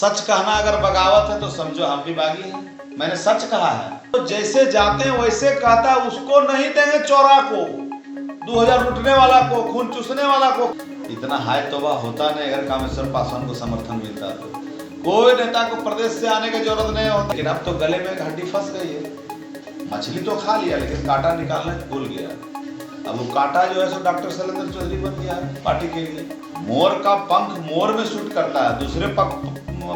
सच कहना अगर बगावत है तो समझो हम भी बागी हैं। मैंने सच कहा है। तो जैसे जाते हैं वैसे कहता है, उसको नहीं देंगे चौरा को, 2000 लुटने वाला को, खून चूसने वाला को। इतना हाय तौबा होता नहीं अगर कामेश्वर पासवान को समर्थन मिलता तो। कोई नेता को प्रदेश से आने की जरूरत नहीं होती। लेकिन अब तो गले में हड्डी फंस गई है। मछली तो खा लिया लेकिन कांटा निकालना भूल गया। अब वो कांटा जो है सो डॉक्टर शैलेंद्र चौधरी बन गया है पार्टी के लिए। मोर का पंख मोर में शूट करता है, दूसरे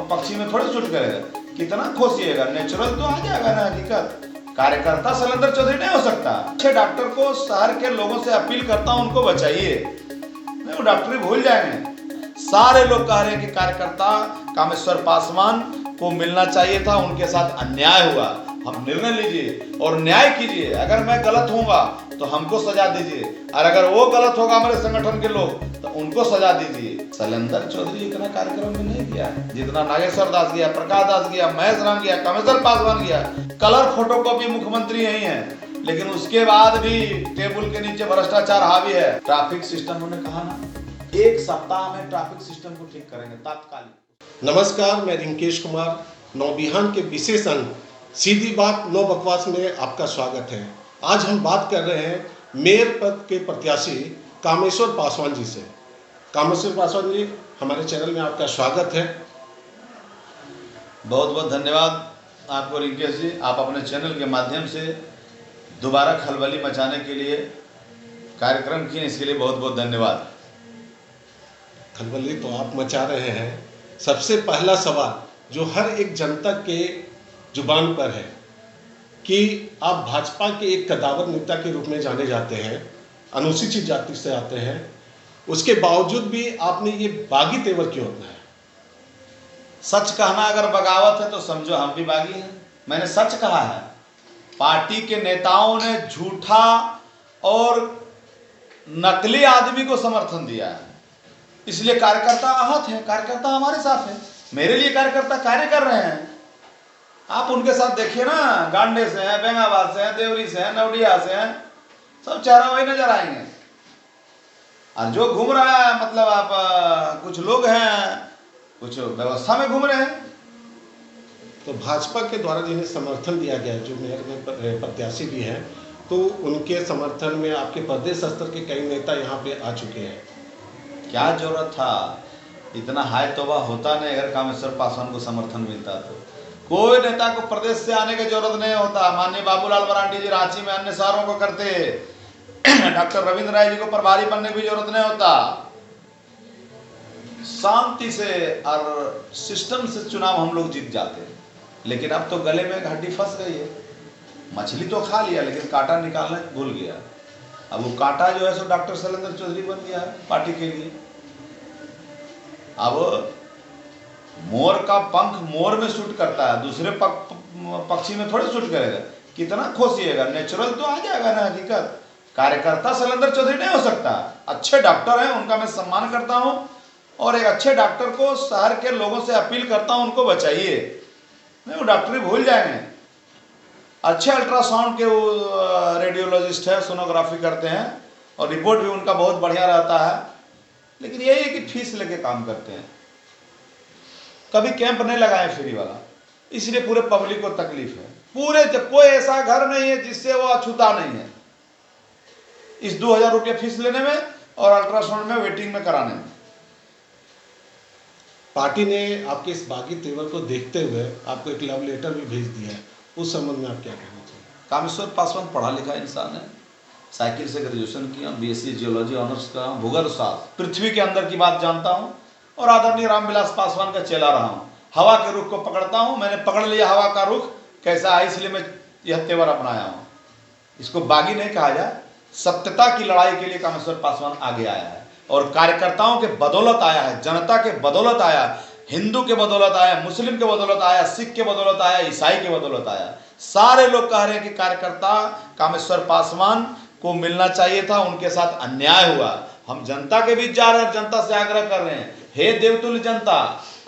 पक्षी में थोड़े शूट करेगा। कितना खोसिएगा, नेचुरल तो आ जाएगा ना। हकीकत कार्यकर्ता शैलेंद्र चौधरी नहीं हो सकता। अच्छे डॉक्टर को शहर के लोगों से अपील करता हूं, उनको बचाइए, नहीं वो डॉक्टरी भूल जाएंगे। सारे लोग कह रहे हैं कि कार्यकर्ता कामेश्वर पासवान को मिलना चाहिए था, उनके साथ अन्याय हुआ। हम निर्णय लीजिए और न्याय कीजिए। अगर मैं गलत होऊंगा तो हमको सजा दीजिए, और अगर वो गलत होगा हमारे संगठन के लोग तो उनको सजा दीजिए। शैलेंद्र चौधरी इतना कार्यक्रम में नहीं गया जितना नागेश्वर दास गया, प्रकाश दास गया, महेश राम गया, कामेश्वर पासवान गया। कलर फोटो कॉपी मुख्यमंत्री यही है, लेकिन उसके बाद भी टेबल के नीचे भ्रष्टाचार हावी है। ट्रैफिक सिस्टम उन्होंने कहा ना, 1 सप्ताह में ट्रैफिक सिस्टम को ठीक करेंगे तात्कालिक। नमस्कार, मैं रिंकेश कुमार नौबिहान के विशेष अंक सीधी बात नो बकवास में आपका स्वागत है। आज हम बात कर रहे हैं मेयर पद के प्रत्याशी कामेश्वर पासवान जी से। कामेश्वर पासवान जी, हमारे चैनल में आपका स्वागत है। बहुत बहुत धन्यवाद आपको रिंकेश जी। आप अपने चैनल के माध्यम से दोबारा खलबली मचाने के लिए कार्यक्रम किए, इसके लिए बहुत बहुत धन्यवाद। खलबली तो आप मचा रहे हैं। सबसे पहला सवाल जो हर एक जनता के जुबान पर है कि आप भाजपा के एक कदावर नेता के रूप में जाने जाते हैं, अनुसूचित जाति से आते हैं, उसके बावजूद भी आपने ये बागी तेवर क्यों अपनाया? सच कहना अगर बगावत है तो समझो हम भी बागी हैं। मैंने सच कहा है। पार्टी के नेताओं ने झूठा और नकली आदमी को समर्थन दिया है, इसलिए कार्यकर्ता आहत हैं। कार्यकर्ता हमारे साथ हैं, मेरे लिए कार्यकर्ता कार्य कर रहे हैं। आप उनके साथ देखिए ना, गांडे से हैं, बेंगाबाद से हैं, देवरी से हैं, नवडिया से हैं, सब चेहरा वही नजर आएंगे। और जो घूम रहा है मतलब आप कुछ लोग हैं कुछ व्यवस्था में घूम रहे हैं। तो भाजपा के द्वारा जिन्हें समर्थन दिया गया, जो मेयर में प्रत्याशी भी हैं, तो उनके समर्थन में आपके प्रदेश स्तर के कई नेता यहाँ पे आ चुके हैं। क्या जरूरत था? इतना हाय तौबा होता नहीं अगर कामेश्वर पासवान को समर्थन मिलता तो। कोई नेता को प्रदेश से आने की जरूरत नहीं होता। माननीय बाबूलाल मरांडी जी रांची में अन्य शहरों को करते, डॉक्टर रविंद्र राय जी को प्रभारी बनने की जरूरत नहीं होता। शांति से और सिस्टम से चुनाव हम लोग जीत जाते। लेकिन अब तो गले में हड्डी फंस गई है। मछली तो खा लिया लेकिन कांटा निकालना भूल गया। अब वो कांटा जो है सो डॉक्टर शैलेंद्र चौधरी बन गया है पार्टी के लिए। अब मोर का पंख मोर में शूट करता है, दूसरे पक्षी में थोड़े शूट करेगा। कितना खोसिएगा, नेचुरल तो आ जाएगा ना। हकीकत कार्यकर्ता शैलेंद्र चौधरी नहीं हो सकता। अच्छे डॉक्टर हैं, उनका मैं सम्मान करता हूं, और एक अच्छे डॉक्टर को शहर के लोगों से अपील करता हूं, उनको बचाइए, नहीं वो डॉक्टरी भूल जाएंगे। अच्छे अल्ट्रासाउंड के वो रेडियोलॉजिस्ट है, सोनोग्राफी करते हैं, और रिपोर्ट भी उनका बहुत बढ़िया रहता है। लेकिन यही है कि फीस लेके काम करते हैं। कभी कैंप नहीं लगाए फ्री वाला, इसलिए पूरे पब्लिक को तकलीफ है। पूरे कोई ऐसा घर नहीं है जिससे वो अछूता नहीं है इस 2000 रुपये फीस लेने में और अल्ट्रासाउंड में वेटिंग में कराने में। पार्टी ने आपके इस बागी तेवर को देखते हुए आपको एक लव लेटर भी भेज दिया है, उस संबंध में आप क्या कहना चाहिए? कामेश्वर पासवान पढ़ा लिखा इंसान है, साइकिल से ग्रेजुएशन किया, बीएससी जियोलॉजी ऑनर्स का, भूगोल शास्त्र, पृथ्वी के अंदर की बात जानता हूँ, और आदरणीय रामविलास पासवान का चेला रहा हूँ। हवा के रुख को पकड़ता हूँ, मैंने पकड़ लिया हवा का रुख कैसा है, इसलिए मैं यह तेवर अपनाया हूँ। इसको बागी नहीं कहा जाए। सत्यता की लड़ाई के लिए कामेश्वर पासवान आगे आया है, और कार्यकर्ताओं के बदौलत आया है, जनता के बदौलत आया, हिंदू के बदौलत आया, मुस्लिम के बदौलत आया, सिख के बदौलत आया, ईसाई के बदौलत आया। सारे लोग कह रहे हैं कि कार्यकर्ता कामेश्वर पासवान को मिलना चाहिए था, उनके साथ अन्याय हुआ। हम जनता के बीच जा रहे हैं, जनता से आग्रह कर रहे हैं, हे देवतुल्य जनता,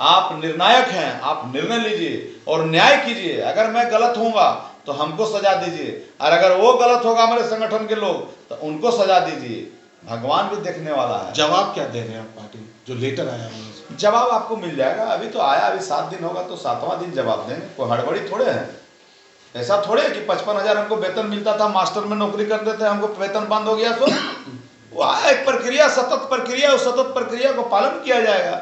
आप निर्णायक हैं, आप निर्णय लीजिए और न्याय कीजिए। अगर मैं गलत होऊंगा तो हमको सजा दीजिए, और अगर वो गलत होगा हमारे संगठन के लोग तो उनको सजा दीजिए। भगवान भी देखने वाला है। जवाब क्या दे रहे हैं आप पार्टी जो लेटर आया हुआ है? जवाब आपको मिल जाएगा, अभी तो आया, अभी 7 दिन होगा तो 7वां दिन जवाब देंगे। कोई हड़बड़ी थोड़े है, ऐसा थोड़े है कि 55,000 हमको वेतन मिलता था, मास्टर में नौकरी करते थे, हमको वेतन बंद हो गया तो वो आया एक प्रक्रिया, सतत प्रक्रिया, उस सतत प्रक्रिया को पालन किया जाएगा।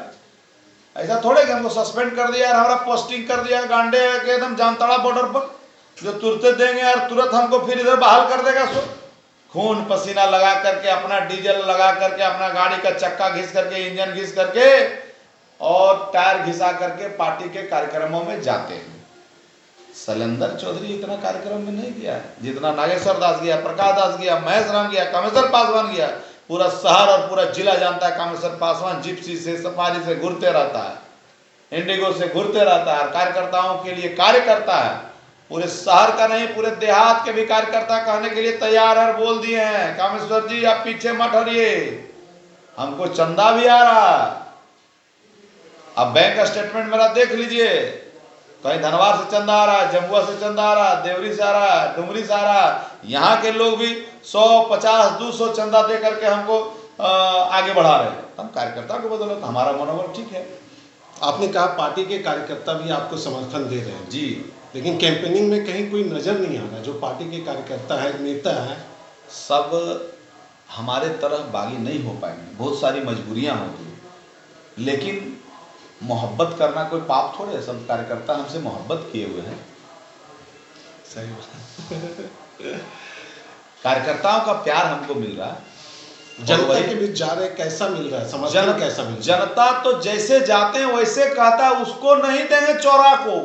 ऐसा थोड़े कि हमको सस्पेंड कर दिया और हमारा पोस्टिंग कर दिया गांडे के एकदम जामताड़ा बॉर्डर पर, जो तुरते देंगे और तुरंत हमको फिर इधर बहाल कर देगा। सो खून पसीना लगा करके, अपना डीजल लगा करके, अपना गाड़ी का चक्का घिस करके, इंजन घिस करके और टायर घिसा करके पार्टी के कार्यक्रमों में जाते हैं। शैलेंद्र चौधरी इतना कार्यक्रम में नहीं गया जितना नागेश्वर दास गया, प्रकाश दास गया, महेश राम गया, कामेश्वर पासवान गया। पूरा शहर और पूरा जिला जानता है कामेश्वर पासवान जिप्सी से, सफारी से घूरते रहता है, इंडिगो से घूरते रहता है, कार्यकर्ताओं के लिए कार्य करता है। पूरे शहर का नहीं, पूरे देहात के भी कार्यकर्ता कहने के लिए तैयार है, बोल दिए हैं कामेश्वर जी आप पीछे मत हटिए, हमको चंदा भी आ रहा। अब बैंक स्टेटमेंट मेरा देख लीजिए, कहीं धनवार से चंदा आ रहा है, जमुआ से चंदा आ रहा है, देवरी से आ रहा है, डुमरी से आ रहा है। यहाँ के लोग भी 100, 50, 200 चंदा दे करके हमको आगे बढ़ा रहे हैं। हम कार्यकर्ता को बदौलत हमारा मनोबल ठीक है। आपने कहा पार्टी के कार्यकर्ता भी आपको समर्थन दे रहे हैं जी, लेकिन कैंपेनिंग में कहीं कोई नजर नहीं आ रहा जो पार्टी के कार्यकर्ता है, नेता है। सब हमारे तरह बागी नहीं हो पाएंगे, बहुत सारी मजबूरियां होगी, लेकिन मोहब्बत करना कोई पाप थोड़े है। सब कार्यकर्ता हमसे मोहब्बत किए हुए हैं। सही बात। कार्यकर्ताओं का प्यार हमको मिल रहा है। जनता के बीच जा रहे, कैसा मिल रहा है समर्थन, कैसा मिल रहा है? जनता तो जैसे जाते हैं वैसे कहता है, उसको नहीं देंगे चौरा को,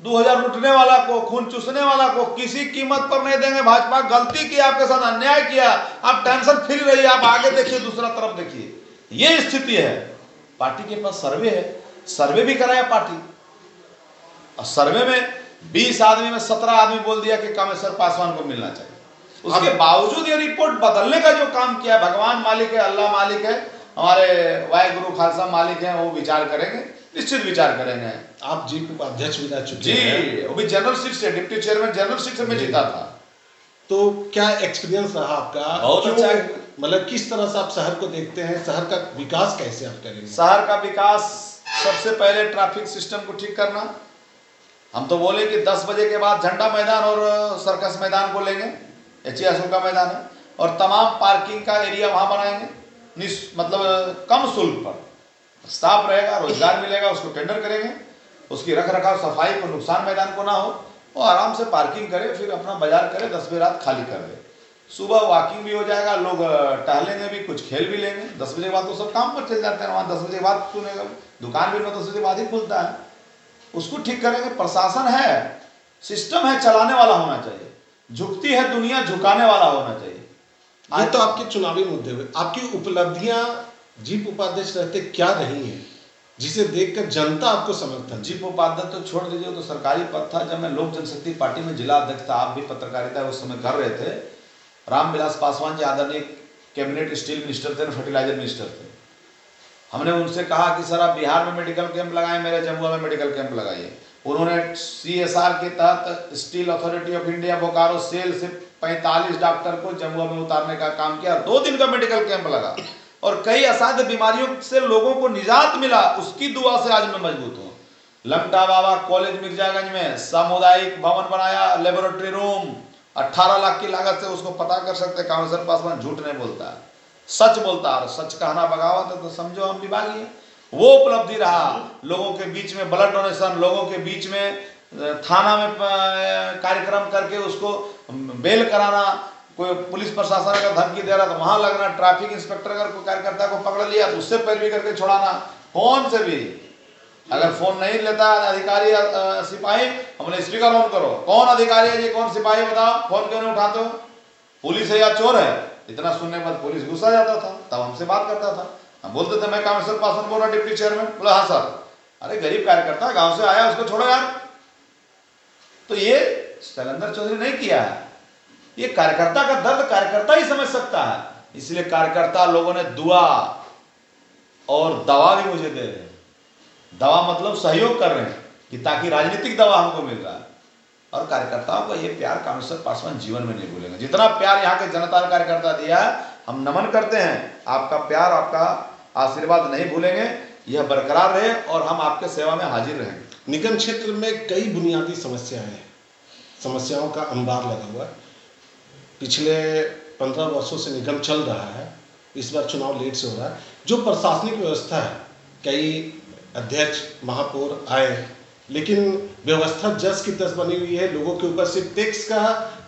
2000 लूटने वाला को, खून चूसने वाला को किसी कीमत पर नहीं देंगे। भाजपा गलती की, आपके साथ अन्याय किया, आप टेंशन फ्री रहिए, आप आगे देखिए, दूसरा तरफ देखिए। ये स्थिति है। पार्टी के पास सर्वे है, सर्वे भी कराया पार्टी, और सर्वे में 20 आदमी में 17 आदमी बोल दिया कि कामेश्वर पासवान को मिलना चाहिए। उसके बावजूद ये रिपोर्ट बदलने का जो काम किया, भगवान मालिक है, अल्लाह मालिक है, हमारे वाहिगुरु खालसा मालिक है, वो विचार करेंगे, निश्चित विचार करेंगे। आप जीत उपाध्यक्ष भी रह चुके जी, हैं। वो भी जनरल सीट से, डिप्टी चेयरमैन जनरल सीट से मैं जीता था। तो क्या एक्सपीरियंस रहा आपका? बहुत क्यों, अच्छा। मतलब किस तरह से आप शहर को देखते हैं, शहर का विकास कैसे आप करेंगे? शहर का विकास सबसे पहले ट्रैफिक सिस्टम को ठीक करना। हम तो बोले कि 10 बजे के बाद झंडा मैदान और सर्कस मैदान को लेंगे, एचआईएसओ का मैदान है, और तमाम पार्किंग का एरिया वहां बनाएंगे, मतलब कम शुल्क पर, स्टाफ रहेगा, रोजगार मिलेगा, उसको टेंडर करेंगे, उसकी रख रखाव सफाई को नुकसान मैदान को ना हो, वो आराम से पार्किंग करे, फिर अपना बाजार करे, 10 बजे रात खाली कर दे। सुबह वॉकिंग भी हो जाएगा, लोग टहलेंगे भी, कुछ खेल भी लेंगे। 10 बजे के बाद तो सब काम पर चल जाते हैं, वहाँ 10 बजे के बाद सुनेगा, दुकान भी 9-10 बजे बाद ही खुलता है। उसको ठीक करेंगे। प्रशासन है, सिस्टम है, चलाने वाला होना चाहिए। झुकती है दुनिया, झुकाने वाला होना चाहिए। ये तो आपके चुनावी मुद्दे हुए। आपकी उपलब्धियां जीप उपाध्यक्ष रहते क्या रही हैं जिसे देखकर जनता आपको समर्थन? जीप उपाध्यक्ष तो छोड़ दीजिए, तो सरकारी पद था। जब मैं लोक जनशक्ति पार्टी में जिला अध्यक्ष था, आप भी पत्रकारिता उस समय कर रहे थे, रामविलास पासवान जी आदरणीय कैबिनेट स्टील मिनिस्टर थे, फर्टिलाइजर मिनिस्टर थे। हमने उनसे कहा कि सर आप बिहार में मेडिकल कैंप लगाएं, मेरे जमुआ में मेडिकल कैंप लगाइए। उन्होंने CSR के तहत steel authority of India Bokaro SAIL से 45 डॉक्टर को जमुआ में उतारने का काम किया। 2 दिन का मेडिकल कैंप लगा और कई असाध्य बीमारियों से लोगों को निजात मिला। उसकी दुआ से आज मैं मजबूत हूँ। लमटा बाबा कॉलेज मिर्जागंज में सामुदायिक भवन बनाया, लेबोरेटरी रूम, 18 लाख की लागत से। उसको पता कर सकते, कामेश्वर पासवान झूठ नहीं बोलता है, सच बोलता है। सच कहना बगावत है तो समझो हम विभागी हैं। वो उपलब्धि रहा। लोगों के बीच में ब्लड डोनेशन, लोगों के बीच में थाना में कार्यक्रम करके उसको बेल कराना, कोई पुलिस प्रशासन अगर धमकी दे रहा तो वहां लगना, ट्रैफिक इंस्पेक्टर अगर कोई कार्यकर्ता को पकड़ लिया तो उससे पैरवी करके छुड़ाना, फोन से भी। अगर फोन नहीं लेता अधिकारी सिपाही, हमने स्पीकर ऑन करो, कौन अधिकारी है ये, कौन सिपाही, बताओ, फोन क्यों नहीं उठाते हो, पुलिस है या चोर है। इतना सुनने के बाद पुलिस गुस्सा जाता था, तब हमसे बात करता था। हम बोलते थे मैं कामेश्वर पासवान बोल रहा, डिप्टी चेयरमैन। बोला हाँ सर। अरे गरीब कार्यकर्ता गांव से आया, उसको छोड़ो यार। तो ये शैलेंद्र चौधरी नहीं किया है। ये कार्यकर्ता का दर्द कार्यकर्ता ही समझ सकता है। इसलिए कार्यकर्ता लोगों ने दुआ और दवा भी मुझे दे रहे हैं। दवा मतलब सहयोग कर रहे हैं कि ताकि राजनीतिक दवा हमको मिल रहा है। और कार्यकर्ताओं का ये प्यार कामेश्वर पासवान जीवन में नहीं भूलेंगे। जितना प्यार यहाँ के जनता ने कार्यकर्ता दिया है, हम नमन करते हैं, आपका प्यार, आपका आशीर्वाद नहीं भूलेंगे, यह बरकरार रहे और हम आपके सेवा में हाजिर रहेंगे। निगम क्षेत्र में कई बुनियादी समस्याएं हैं, समस्याओं का अंबार लगा हुआ है। पिछले 15 वर्षों से निगम चल रहा है, इस बार चुनाव लेट से हो रहा है। जो प्रशासनिक व्यवस्था है, कई अध्यक्ष महापौर आए, लेकिन व्यवस्था जस की तस बनी हुई है, लोगों के ऊपर सिर्फ टैक्स का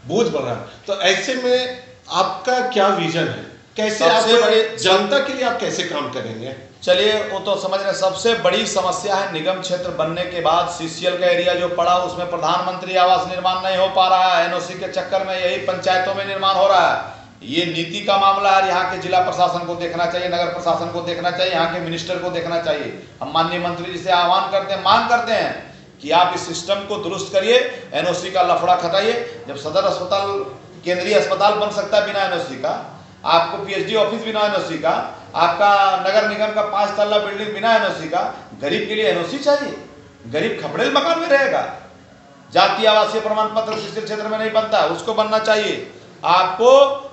बोझ बढ़ रहा है। तो ऐसे में आपका क्या विजन है, कैसे आप जनता के लिए आप कैसे काम करेंगे? चलिए, वो तो समझ रहे। सबसे बड़ी समस्या है निगम क्षेत्र बनने के बाद सीसीएल का एरिया जो पड़ा, उसमें प्रधानमंत्री आवास निर्माण नहीं हो पा रहा है। एनओसी के चक्कर में यही पंचायतों में निर्माण हो रहा है। ये नीति का मामला है, यहाँ के जिला प्रशासन को देखना चाहिए, नगर प्रशासन को देखना चाहिए, यहाँ के मिनिस्टर को देखना चाहिए। हम माननीय मंत्री जी से आह्वान करते हैं, मांग करते हैं कि आप इस सिस्टम को दुरुस्त करिए, एनओसी का लफड़ा खटाइए। जब सदर अस्पताल केंद्रीय अस्पताल बन सकता है बिना एनओसी का, आपको पीएचडी ऑफिस बिना एनओसी का, आपका नगर निगम का 5 तल्ला बिल्डिंग बिना एनओसी का, गरीब के लिए एनओसी चाहिए। गरीब खपड़ेल मकान में रहेगा। जातीय आवासीय प्रमाण पत्र सीसीएल क्षेत्र में नहीं बनता, उसको बनना चाहिए। आपको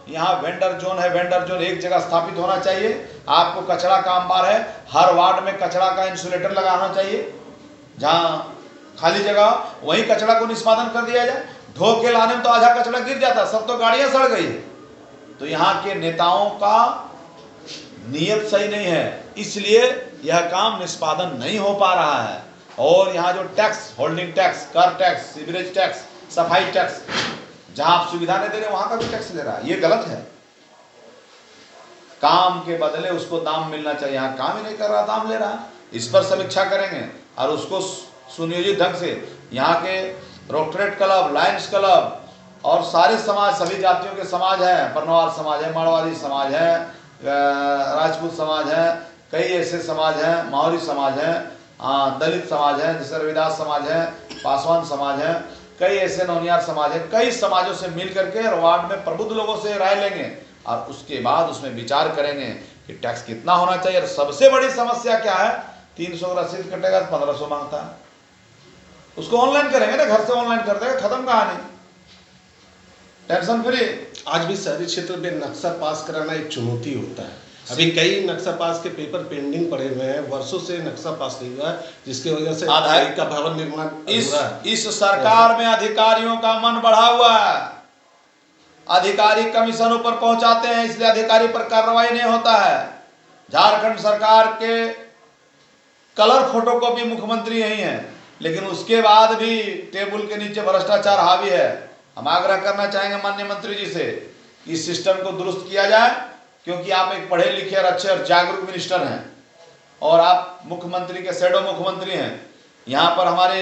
यहाँ वेंडर जोन है, वेंडर जोन एक जगह स्थापित होना चाहिए। आपको कचरा का अंबार है, हर वार्ड में कचरा का इंसुलेटर लगाना चाहिए। जहाँ खाली जगह वहीं कचरा को निष्पादन कर दिया जाए। ढो के लाने में तो आधा कचरा गिर जाता, सब तो गाड़ियां सड़ गई। तो यहाँ के नेताओं का नियत सही नहीं है, इसलिए यह काम निष्पादन नहीं हो पा रहा है। और यहाँ जो टैक्स, होल्डिंग टैक्स, कर टैक्स, सीवरेज टैक्स, सफाई टैक्स, जहां आप सुविधा नहीं दे रहे वहां का भी टैक्स ले रहा है, ये गलत है। काम के बदले उसको दाम मिलना चाहिए, यहाँ काम ही नहीं कर रहा, दाम ले रहा है। इस पर समीक्षा करेंगे और उसको सुनियोजित ढंग से यहाँ के रोटरेट क्लब, लायंस क्लब और सारे समाज, सभी जातियों के समाज हैं, परनवाल समाज है, मारवाड़ी समाज है, राजपूत समाज है, कई ऐसे समाज हैं, मावरी समाज है, दलित समाज है, जैसे रविदास समाज है, पासवान समाज है, कई ऐसे नौनियार समाज है। कई समाजों से मिल करके वार्ड में प्रबुद्ध लोगों से राय लेंगे और उसके बाद उसमें विचार करेंगे कि टैक्स कितना होना चाहिए। और सबसे बड़ी समस्या क्या है, 300 का रसीद कटेगा तो 1500 मांगता है। उसको ऑनलाइन करेंगे ना, घर से ऑनलाइन कर देगा, खत्म कहानी, टेंशन फ्री। आज भी शहरी क्षेत्र में नक्शा पास कराना एक चुनौती होता है। अभी कई नक्शा पास के पेपर पेंडिंग पड़े हुए हैं, वर्षों से नक्शा पास नहीं हुआ है, जिसकी वजह से आधार का भवन निर्माण इस सरकार में अधिकारियों का मन बढ़ा हुआ है। अधिकारी कमीशनों पर पहुंचाते हैं, इसलिए अधिकारी पर कार्रवाई नहीं होता है। झारखंड सरकार के कलर फोटोकॉपी मुख्यमंत्री यही हैं, लेकिन उसके बाद भी टेबल के नीचे भ्रष्टाचार हावी है। हम आग्रह करना चाहेंगे माननीय मंत्री जी से कि इस सिस्टम को दुरुस्त किया जाए, क्योंकि आप एक पढ़े लिखे और अच्छे और जागरूक मिनिस्टर हैं और आप मुख्यमंत्री के शैडो मुख्यमंत्री हैं। यहाँ पर हमारे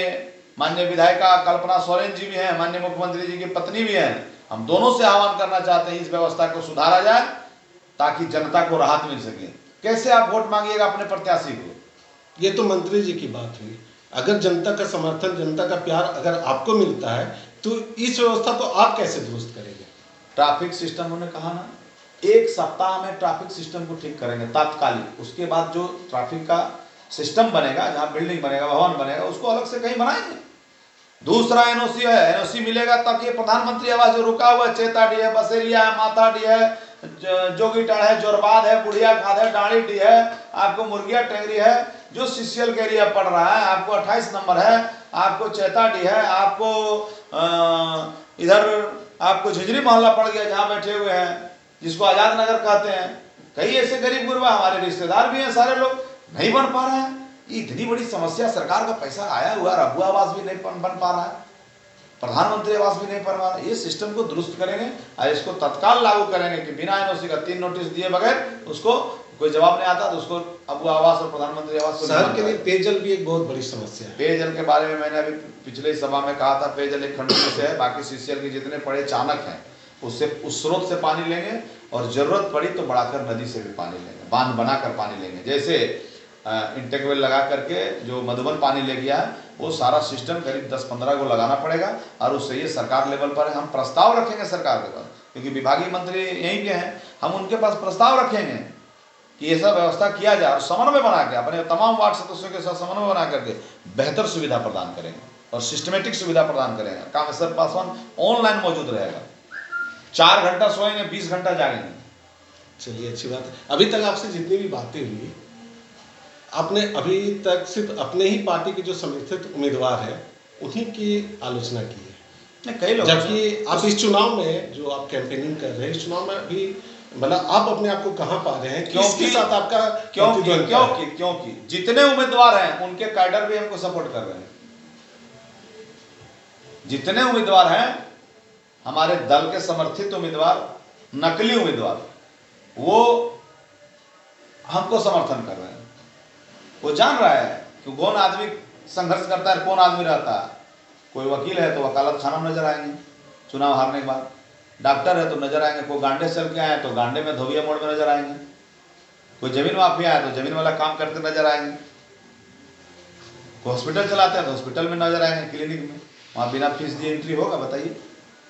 माननीय विधायिका कल्पना सोरेन जी भी हैं, माननीय मुख्यमंत्री जी की पत्नी भी हैं। हम दोनों से आह्वान करना चाहते हैं इस व्यवस्था को सुधारा जाए ताकि जनता को राहत मिल सके। कैसे आप वोट मांगिएगा अपने प्रत्याशी को? ये तो मंत्री जी की बात हुई। अगर जनता का समर्थन, जनता का प्यार अगर आपको मिलता है तो इस व्यवस्था को आप कैसे दुरुस्त करेंगे? ट्रैफिक सिस्टम उन्होंने कहा ना, 1 सप्ताह में ट्रैफिक सिस्टम को ठीक करेंगे तात्कालिक। उसके बाद जो ट्रैफिक का सिस्टम बनेगा, जहाँ बिल्डिंग बनेगा, भवन बनेगा, उसको अलग से कहीं बनाएंगे। दूसरा एनओसी है, एनओसी मिलेगा ताकि प्रधानमंत्री आवास जो रुका हुआ है, चेताडी है, बसेरिया है, माताडी है, जोगीटाड़ है, जोरबाद है, बुढ़िया खाद है, डाड़ीडी है, आपको मुर्गिया टेंगरी है, जो सीसीएल के एरिया पड़ रहा है, आपको 28 नंबर है, आपको चेताडी है, आपको इधर आपको झिझरी मोहल्ला पड़ गया जहाँ बैठे हुए हैं, जिसको आजाद नगर कहते हैं। कई ऐसे गरीब गुरबा हमारे रिश्तेदार भी हैं, सारे लोग नहीं बन पा रहे हैं। इतनी बड़ी समस्या, सरकार का पैसा आया हुआ, रघु आवास भी नहीं बन पा रहा है, प्रधानमंत्री आवास भी नहीं बन पा रहा है। ये सिस्टम को दुरुस्त करेंगे और इसको तत्काल लागू करेंगे कि बिना एनओसी का 3 नोटिस दिए बगैर उसको कोई जवाब नहीं आता तो उसको अबू आवास और प्रधानमंत्री आवास को। शहर के लिए पेयजल भी एक बहुत बड़ी समस्या है। पेयजल के बारे में मैंने अभी पिछले सभा में कहा था, पेयजल एक खंड से है, बाकी सीसीएल के जितने पड़े चाणक हैं उससे, उस स्रोत से पानी लेंगे और जरूरत पड़ी तो बढ़ाकर नदी से भी पानी लेंगे, बांध बनाकर पानी लेंगे। जैसे इंटेकवेल लगा करके जो मधुबन पानी ले गया है, वो सारा सिस्टम करीब 10-15 को लगाना पड़ेगा और उससे ये सरकार लेवल पर है। हम प्रस्ताव रखेंगे सरकार के पास, क्योंकि विभागीय मंत्री यहीं के हैं, हम उनके पास प्रस्ताव रखेंगे कि ये सब व्यवस्था किया जाए और समन्वय बना के अपने तमाम वार्ड सदस्यों के साथ समन्वय बना करके बेहतर सुविधा प्रदान करेंगे और सिस्टमेटिक सुविधा प्रदान करेंगे। कामेश्वर पासवान ऑनलाइन मौजूद रहेगा, 4 घंटा सोएंगे, 20 घंटा जागेंगे, चलिए, अच्छी बात है। अभी तक आपसे जितनी भी बातें हुई, आपने अभी तक सिर्फ अपने ही पार्टी के जो समर्थित उम्मीदवार हैं उन्हीं की आलोचना की है, नहीं, कई लोग, जबकि आप इस चुनाव में जो आप कैंपेनिंग कर रहे हैं, इस चुनाव में अभी मतलब आप अपने आप को कहां पा रहे हैं, किसके साथ आपका क्योंकि जितने उम्मीदवार हैं उनके कैडर भी हमको सपोर्ट कर रहे हैं। जितने उम्मीदवार हैं हमारे दल के समर्थित उम्मीदवार, नकली उम्मीदवार, वो हमको समर्थन कर रहे हैं। वो जान रहा है कि कौन आदमी संघर्ष करता है, कौन आदमी रहता है। कोई वकील है तो वकालत खाना में नजर आएंगे चुनाव हारने के बाद, डॉक्टर है तो नजर आएंगे, कोई गांडे चल के आए तो गांडे में धोबिया मोड़ में नजर आएंगे, कोई जमीन माफिया है तो जमीन वाला काम करते नजर आएंगे, कोई हॉस्पिटल चलाते हैं तो हॉस्पिटल में नजर आएंगे, क्लिनिक में। वहाँ बिना फीस दिए एंट्री होगा? बताइए,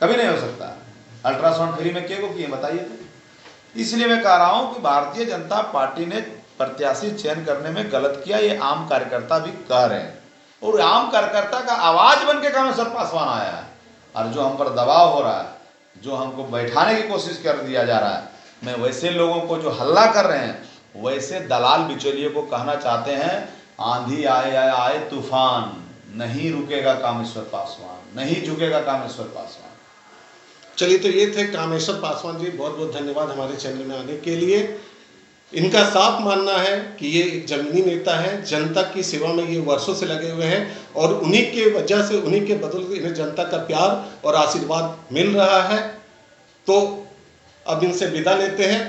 कभी नहीं हो सकता। अल्ट्रासाउंड फ्री में किए को किए बताइए तो। इसलिए मैं कह रहा हूँ कि भारतीय जनता पार्टी ने प्रत्याशी चयन करने में गलत किया, ये आम कार्यकर्ता भी कह रहे हैं, और आम कार्यकर्ता का आवाज बन के कामेश्वर पासवान आया है। और जो हम पर दबाव हो रहा है, जो हमको बैठाने की कोशिश कर दिया जा रहा है, मैं वैसे लोगों को जो हल्ला कर रहे हैं, वैसे दलाल बिचौलिए को कहना चाहते हैं, आंधी आए तूफान, नहीं रुकेगा कामेश्वर पासवान, नहीं झुकेगा कामेश्वर पासवान। चलिए, तो ये थे कामेश्वर पासवान जी, बहुत बहुत धन्यवाद हमारे चैनल में आने के लिए। इनका साफ मानना है कि ये एक जमीनी नेता है, जनता की सेवा में ये वर्षों से लगे हुए हैं, और उन्हीं के वजह से, उन्हीं के बदौलत इन्हें जनता का प्यार और आशीर्वाद मिल रहा है। तो अब इनसे विदा लेते हैं।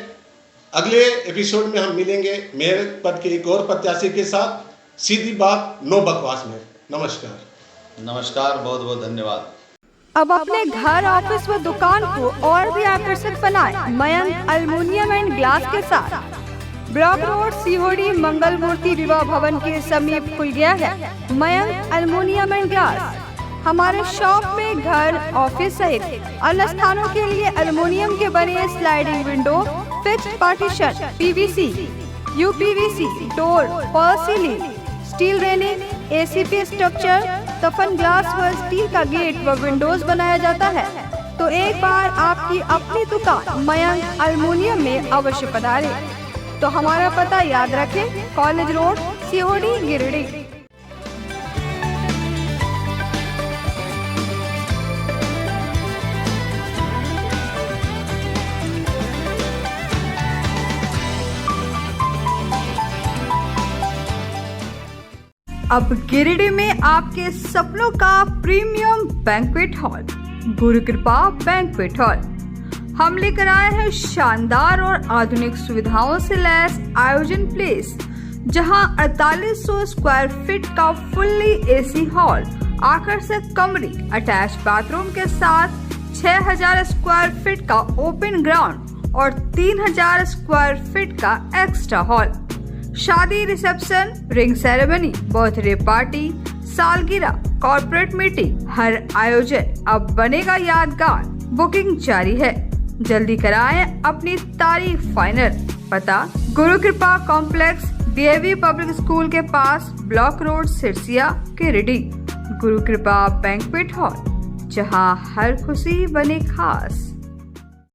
अगले एपिसोड में हम मिलेंगे मेयर पद के एक और प्रत्याशी के साथ, सीधी बात, नो बकवास में। नमस्कार। नमस्कार, बहुत बहुत धन्यवाद। अब अपने घर, ऑफिस व दुकान को और भी आकर्षक बनाएं मयंक एल्युमिनियम एंड ग्लास के साथ। ब्लॉक रोड, सीहोड़ी, मंगल मूर्ति विवाह भवन के समीप खुल गया है मयंक एल्युमिनियम एंड ग्लास। हमारे शॉप में घर, ऑफिस सहित अन्य स्थानों के लिए एल्युमिनियम के बने sliding window, fixed partition, PVC, UPVC, door, fall ceiling, steel railing, ACP structure, तफन ग्लास व स्टील का गेट व विंडोज बनाया जाता है। तो एक बार आपकी अपनी दुकान मयंक एल्युमिनियम में अवश्य पधारें। तो हमारा पता याद रखें, कॉलेज रोड, सीहोड़ी, गिरिडीह। अब गिरिडीह में आपके सपनों का प्रीमियम बैंक्वेट हॉल, गुरु कृपा बैंक्वेट हॉल। हम लेकर आए हैं शानदार और आधुनिक सुविधाओं से लैस आयोजन प्लेस, जहां 4800 स्क्वायर फीट का फुल्ली एसी हॉल, आकर्षक कमरे, अटैच बाथरूम के साथ 6000 स्क्वायर फीट का ओपन ग्राउंड और 3000 स्क्वायर फीट का एक्स्ट्रा हॉल। शादी, reception, ring ceremony, birthday party, सालगिरह, कॉर्पोरेट मीटिंग, हर आयोजन अब बनेगा यादगार। बुकिंग जारी है, जल्दी कराएं अपनी तारीख फाइनल। पता, गुरु कृपा कॉम्प्लेक्स, डीएवी पब्लिक स्कूल के पास, ब्लॉक रोड, सिरसिया, गिरिडीह। गुरु कृपा बैंक्वेट हॉल, जहां हर खुशी बने खास।